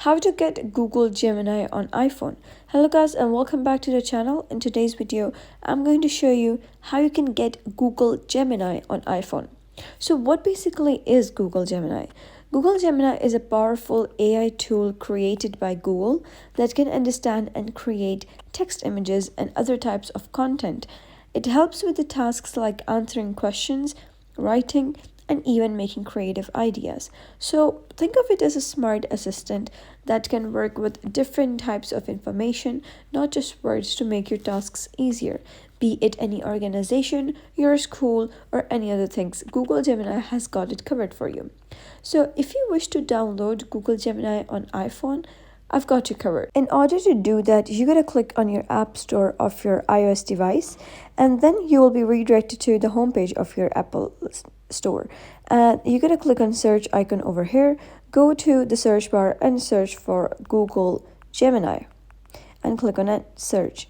How to get Google Gemini on iPhone. Hello guys and welcome back to the channel. In today's video, I'm going to show you how you can get Google Gemini on iPhone. So what basically is Google Gemini? Google Gemini is a powerful AI tool created by Google that can understand and create text images and other types of content. It helps with the tasks like answering questions, writing, and even making creative ideas. So think of it as a smart assistant that can work with different types of information, not just words, to make your tasks easier. Be it any organization, your school, or any other things, Google Gemini has got it covered for you. So if you wish to download Google Gemini on iPhone, I've got you covered. In order to do that, you gotta click on your App Store of your iOS device, and then you will be redirected to the homepage of your Apple Store. And you gotta click on search icon over here, go to the search bar and search for Google Gemini and click on it, search.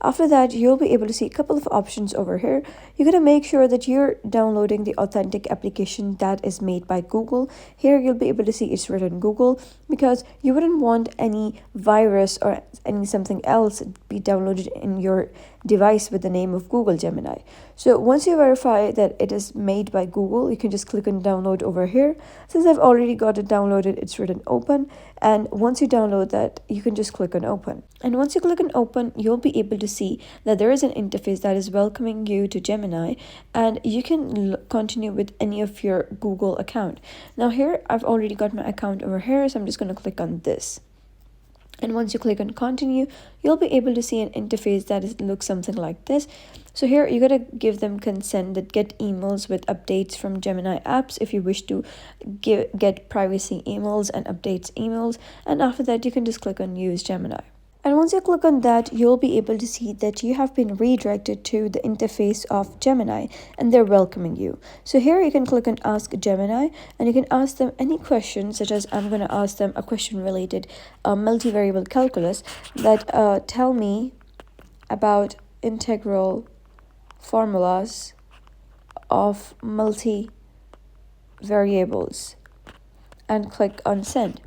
After that, you'll be able to see a couple of options over here. You're going to make sure that you're downloading the authentic application that is made by Google. Here, you'll be able to see it's written Google because you wouldn't want any virus or any something else be downloaded in your device with the name of Google Gemini. So once you verify that it is made by Google, you can just click on download over here. Since I've already got it downloaded, it's written open. And once you download that, you can just click on open. And once you click on open, you'll be able to see that there is an interface that is welcoming you to Gemini, and you can continue with any of your Google account. Now here, I've already got my account over here, so I'm just going to click on this. And once you click on continue, you'll be able to see an interface that looks something like this. So here you gotta give them consent that get emails with updates from Gemini apps if you wish to get privacy emails and updates emails. And after that, you can just click on use Gemini. And once you click on that, you'll be able to see that you have been redirected to the interface of Gemini and they're welcoming you. So here you can click on Ask Gemini and you can ask them any questions, such as I'm going to ask them a question related multivariable calculus that tell me about integral formulas of multivariables, and click on send.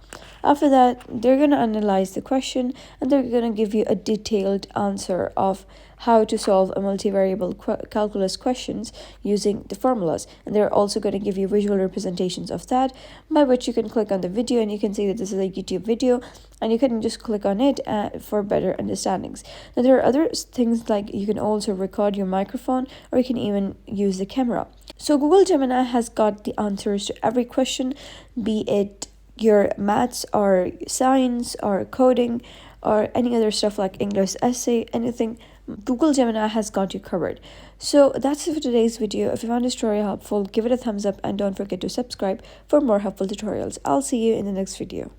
After that, they're going to analyze the question and they're going to give you a detailed answer of how to solve a multivariable calculus questions using the formulas. And they're also going to give you visual representations of that, by which you can click on the video and you can see that this is a YouTube video and you can just click on it for better understandings. Now there are other things like you can also record your microphone, or you can even use the camera. So Google Gemini has got the answers to every question, be it your maths or science or coding or any other stuff like English essay, anything. Google Gemini has got you covered. So that's it for today's video. If you found this tutorial helpful, give it a thumbs up and don't forget to subscribe for more helpful tutorials. I'll see you in the next video.